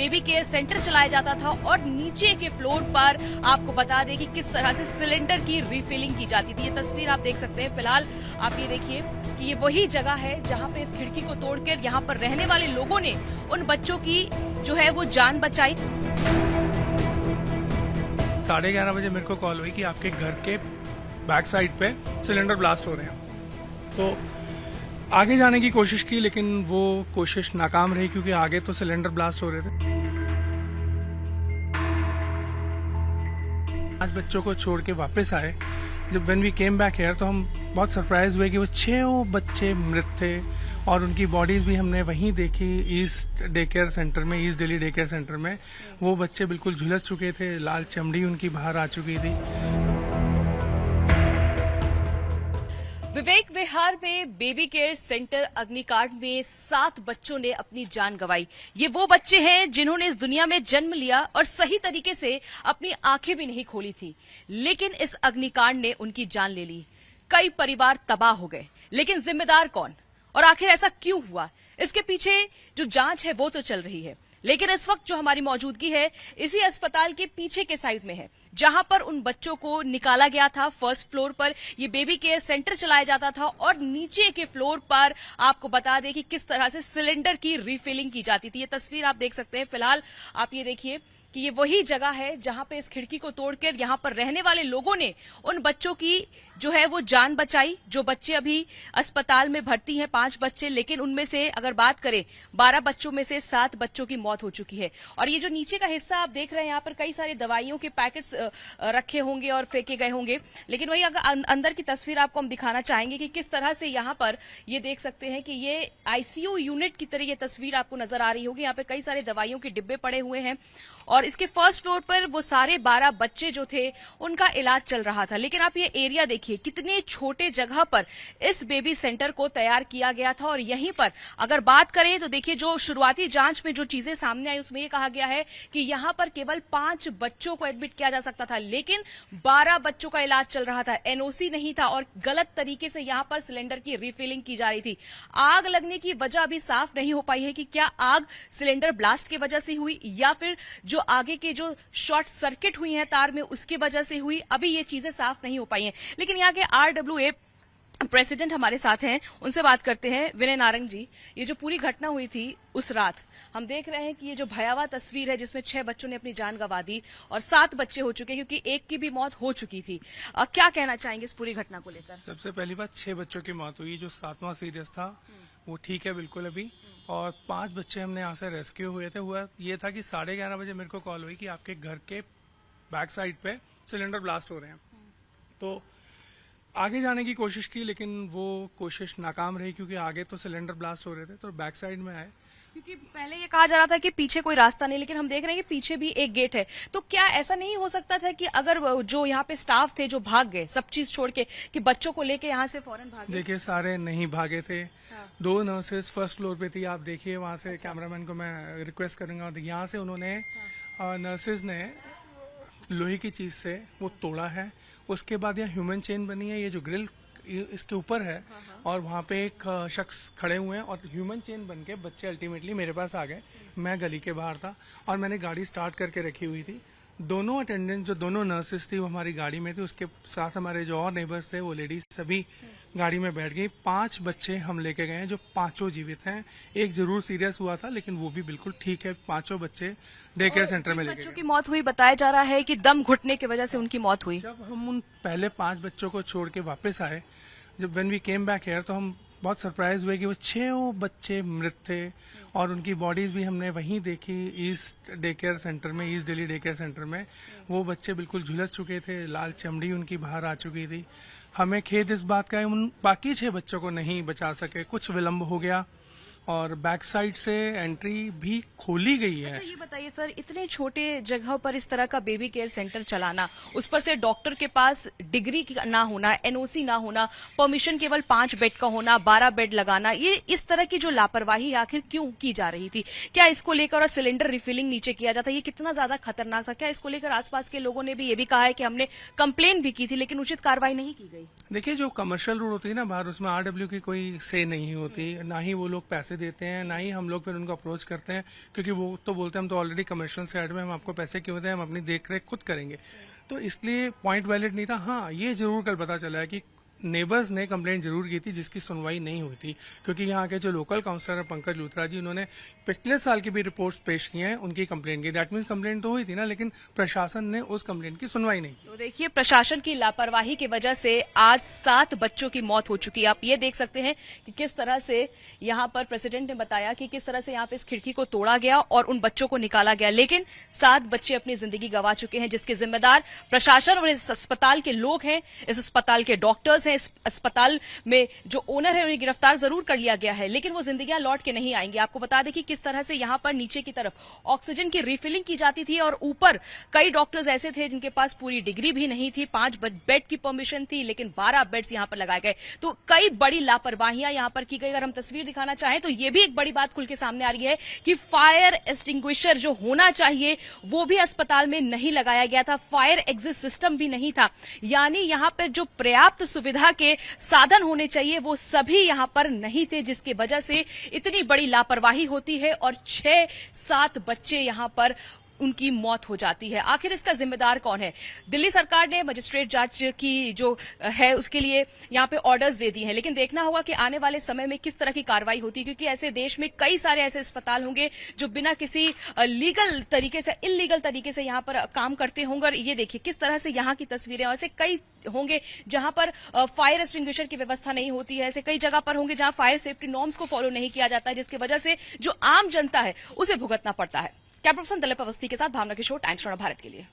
Baby care centre चलाया जाता था और नीचे के फ्लोर पर आपको बता दें कि किस तरह से सिलेंडर की रिफिलिंग की जाती थी। ये तस्वीर आप देख सकते हैं। फिलहाल आप ये देखिए कि ये वही जगह है जहां पे इस खिड़की को तोड़कर यहां पर रहने वाले लोगों ने उन बच्चों की जो है वो जान बचाई। 11:30 बजे मेरे को कॉल हुई कि आपके घर के बैक साइड पे सिलेंडर ब्लास्ट हो रहे हैं। तो आगे जाने की कोशिश की, लेकिन वो कोशिश नाकाम रही क्योंकि आगे तो सिलेंडर ब्लास्ट हो रहे थे। 5 बच्चों को छोड़ के वापस आए। जब when we came back here तो हम बहुत सरप्राइज हुए कि वो 6 बच्चे मृत थे और उनकी बॉडीज भी हमने वहीं देखी ईस्ट डे केयर सेंटर में, east Delhi day care centre में। वो बच्चे बिल्कुल झुलस चुके थे, लाल चमड़ी उनकी बाहर आ चुकी थी। विवेक विहार में बेबी केयर सेंटर अग्निकांड में 7 बच्चों ने अपनी जान गंवाई। ये वो बच्चे हैं जिन्होंने इस दुनिया में जन्म लिया और सही तरीके से अपनी आंखें भी नहीं खोली थी, लेकिन इस अग्निकांड ने उनकी जान ले ली। कई परिवार तबाह हो गए, लेकिन जिम्मेदार कौन और आखिर ऐसा क्यों हुआ, इसके पीछे जो जांच है वो तो चल रही है। लेकिन इस वक्त जो हमारी मौजूदगी है इसी अस्पताल के पीछे के साइड में है, जहां पर उन बच्चों को निकाला गया था। फर्स्ट फ्लोर पर ये बेबी केयर सेंटर चलाया जाता था और नीचे के फ्लोर पर आपको बता दें कि किस तरह से सिलेंडर की रिफिलिंग की जाती थी। ये तस्वीर आप देख सकते हैं। फिलहाल आप ये देखिए कि ये वही जगह है जहां पे इस खिड़की को तोड़कर यहां पर रहने वाले लोगों ने उन बच्चों की जो है वो जान बचाई। जो बच्चे अभी अस्पताल में भर्ती हैं 5 बच्चे, लेकिन उनमें से अगर बात करें 12 बच्चों में से 7 बच्चों की मौत हो चुकी है। और ये जो नीचे का हिस्सा आप देख रहे हैं, यहाँ पर कई सारे दवाइयों के पैकेट्स रखे होंगे और फेंके गए होंगे। लेकिन वही अगर अंदर की तस्वीर आपको हम दिखाना चाहेंगे कि किस तरह से यहाँ पर ये देख सकते हैं कि ये आईसीयू यूनिट की तरह ये तस्वीर आपको नजर आ रही होगी। यहाँ पे कई सारे दवाइयों के डिब्बे पड़े हुए हैं और इसके फर्स्ट फ्लोर पर वो सारे 12 बच्चे जो थे उनका इलाज चल रहा था। लेकिन आप ये एरिया देखिए, कितने छोटे जगह पर इस बेबी सेंटर को तैयार किया गया था। और यहीं पर अगर बात करें तो देखिए, जो शुरुआती जांच में जो चीजें सामने आई उसमें ये कहा गया है कि यहाँ पर केवल 5 बच्चों को एडमिट किया जा सकता था, लेकिन 12 बच्चों का इलाज चल रहा था। एनओसी नहीं था और गलत तरीके से यहाँ पर सिलेंडर की रिफिलिंग की जा रही थी। आग लगने की वजह अभी साफ नहीं हो पाई है कि क्या आग सिलेंडर ब्लास्ट की वजह से हुई या फिर जो आगे के जो शॉर्ट सर्किट हुई है तार में उसकी वजह से हुई। अभी ये चीजें साफ नहीं हो पाई हैं। लेकिन यहाँ के आरडब्ल्यूए प्रेसिडेंट हमारे साथ हैं, उनसे बात करते हैं। विनय नारंग जी, ये जो पूरी घटना हुई थी उस रात, हम देख रहे हैं कि ये जो भयावह तस्वीर है जिसमें 6 बच्चों ने अपनी जान गंवा दी और 7 बच्चे हो चुके क्योंकि एक की भी मौत हो चुकी थी। क्या कहना चाहेंगे इस पूरी घटना को लेकर? सबसे पहली बात, 6 बच्चों की मौत हुई। जो 7वां सीरियस था वो ठीक है बिल्कुल अभी, और 5 बच्चे हमने यहाँ से रेस्क्यू हुए थे। हुआ ये था कि 11:30 बजे मेरे को कॉल हुई कि आपके घर के बैक साइड पे सिलेंडर ब्लास्ट हो रहे हैं। तो आगे जाने की कोशिश की, लेकिन वो कोशिश नाकाम रही क्योंकि आगे तो सिलेंडर ब्लास्ट हो रहे थे। तो बैक साइड में आए क्योंकि पहले ये कहा जा रहा था कि पीछे कोई रास्ता नहीं, लेकिन हम देख रहे हैं कि पीछे भी एक गेट है। तो क्या ऐसा नहीं हो सकता था कि अगर जो यहाँ पे स्टाफ थे जो भाग गए सब चीज छोड़ के, कि बच्चों को लेके यहाँ से फौरन भागे? देखिए, सारे नहीं भागे थे। 2 नर्सेज फर्स्ट फ्लोर पे थी, आप देखिए वहां से। कैमरामैन को मैं रिक्वेस्ट करूंगा, यहाँ से उन्होंने नर्सेज ने लोहे की चीज से वो तोड़ा है। उसके बाद यहाँ ह्यूमन चेन बनी है, ये जो ग्रिल इसके ऊपर है, और वहाँ पे एक शख्स खड़े हुए हैं और ह्यूमन चेन बन के बच्चे अल्टीमेटली मेरे पास आ गए। मैं गली के बाहर था और मैंने गाड़ी स्टार्ट करके रखी हुई थी। दोनों अटेंडेंट्स, जो दोनों नर्सेस थी वो हमारी गाड़ी में थी। उसके साथ हमारे जो और नेबर्स थे वो लेडीज सभी गाड़ी में बैठ गई। 5 बच्चे हम लेके गए हैं जो 5 जीवित हैं। एक जरूर सीरियस हुआ था लेकिन वो भी बिल्कुल ठीक है। 5 बच्चे डे केयर सेंटर में लेके गए। बच्चों की मौत हुई, बताया जा रहा है कि दम घुटने की वजह से उनकी मौत हुई। जब हम उन पहले 5 बच्चों को छोड़ के वापस आए, जब when we came back here तो हम बहुत सरप्राइज हुए कि वो 6 बच्चे मृत थे और उनकी बॉडीज भी हमने वहीं देखी ईस्ट डे केयर सेंटर में, east Delhi day care centre में। वो बच्चे बिल्कुल झुलस चुके थे, लाल चमड़ी उनकी बाहर आ चुकी थी। हमें खेद इस बात का है उन बाकी 6 बच्चों को नहीं बचा सके, कुछ विलम्ब हो गया और बैक साइड से एंट्री भी खोली गई है। अच्छा, ये बताइए सर, इतने छोटे जगह पर इस तरह का बेबी केयर सेंटर चलाना, उस पर से डॉक्टर के पास डिग्री ना होना, एनओसी ना होना, परमिशन केवल 5 बेड का होना, 12 बेड लगाना, ये इस तरह की जो लापरवाही आखिर क्यों की जा रही थी? क्या इसको लेकर, और सिलेंडर रिफिलिंग नीचे किया जाता, ये कितना ज्यादा खतरनाक था? क्या इसको लेकर आसपास के लोगों ने भी ये भी कहा है कि हमने कंप्लेन भी की थी लेकिन उचित कार्रवाई नहीं की गई? देखिए, जो कमर्शियल रोड होती है ना बाहर, उसमें आरडब्ल्यू की कोई से नहीं होती, ना ही वो लोग पैसे देते हैं, ना ही हम लोग फिर उनको अप्रोच करते हैं, क्योंकि वो तो बोलते हैं हम तो ऑलरेडी कमर्शियल साइड में, हम आपको पैसे क्यों दें, हम अपनी देख रेख खुद करेंगे। तो इसलिए पॉइंट वैलिड नहीं था। हाँ, ये जरूर कल पता चला है कि नेबर्स ने कंप्लेंट जरूर की थी जिसकी सुनवाई नहीं हुई थी, क्योंकि यहाँ के जो लोकल काउंसलर है पंकज लूथरा जी, उन्होंने पिछले साल की भी रिपोर्ट्स पेश की हैं उनकी कंप्लेंट की। दैट मीन्स कंप्लेंट तो हुई थी ना, लेकिन प्रशासन ने उस कंप्लेंट की सुनवाई नहीं की। तो देखिए, प्रशासन की लापरवाही की वजह से आज 7 बच्चों की मौत हो चुकी है। आप ये देख सकते हैं कि किस तरह से यहाँ पर प्रेसिडेंट ने बताया कि किस तरह से यहाँ पे इस खिड़की को तोड़ा गया और उन बच्चों को निकाला गया, लेकिन 7 बच्चे अपनी जिंदगी गंवा चुके हैं, जिसके जिम्मेदार प्रशासन और इस अस्पताल के लोग हैं, इस अस्पताल के डॉक्टर्स हैं। इस अस्पताल में जो ओनर है उन्हें गिरफ्तार जरूर कर लिया गया है, लेकिन वो जिंदगियां लौट के नहीं आएंगी। आपको बता दें कि किस तरह से यहाँ पर नीचे की तरफ ऑक्सीजन की रिफिलिंग की जाती थी और ऊपर कई डॉक्टर्स ऐसे थे जिनके पास पूरी डिग्री भी नहीं थी। 5 बेड की परमिशन थी, लेकिन 12 बेड्स यहाँ पर लगाए गए। तो कई बड़ी लापरवाहियां यहाँ पर की गई। अगर हम तस्वीर दिखाना चाहें तो ये भी एक बड़ी बात खुल के सामने आ रही है कि फायर एक्सटिंग्विशर जो होना चाहिए वो भी अस्पताल में नहीं लगाया गया था, फायर एग्जिट सिस्टम भी नहीं था। यानी यहाँ पर जो पर्याप्त सुविधा के साधन होने चाहिए वो सभी यहां पर नहीं थे, जिसकी वजह से इतनी बड़ी लापरवाही होती है और 6-7 बच्चे यहां पर उनकी मौत हो जाती है। आखिर इसका जिम्मेदार कौन है? दिल्ली सरकार ने मजिस्ट्रेट जांच की जो है उसके लिए यहां पे ऑर्डर्स दे दिए हैं, लेकिन देखना होगा कि आने वाले समय में किस तरह की कार्रवाई होती है, क्योंकि ऐसे देश में कई सारे ऐसे अस्पताल होंगे जो बिना किसी लीगल तरीके से, इलीगल तरीके से यहां पर काम करते होंगे। और ये देखिए किस तरह से यहां की तस्वीरें, ऐसे कई होंगे जहां पर फायर एक्सटिंग्विशर की व्यवस्था नहीं होती है, ऐसे कई जगह पर होंगे जहां फायर सेफ्टी नॉर्म्स को फॉलो नहीं किया जाता है, जिसकी वजह से जो आम जनता है उसे भुगतना पड़ता है। कैमरा पर्सन दिलीप अवस्थी के साथ भावना किशोर, टाइम्स भारत के लिए।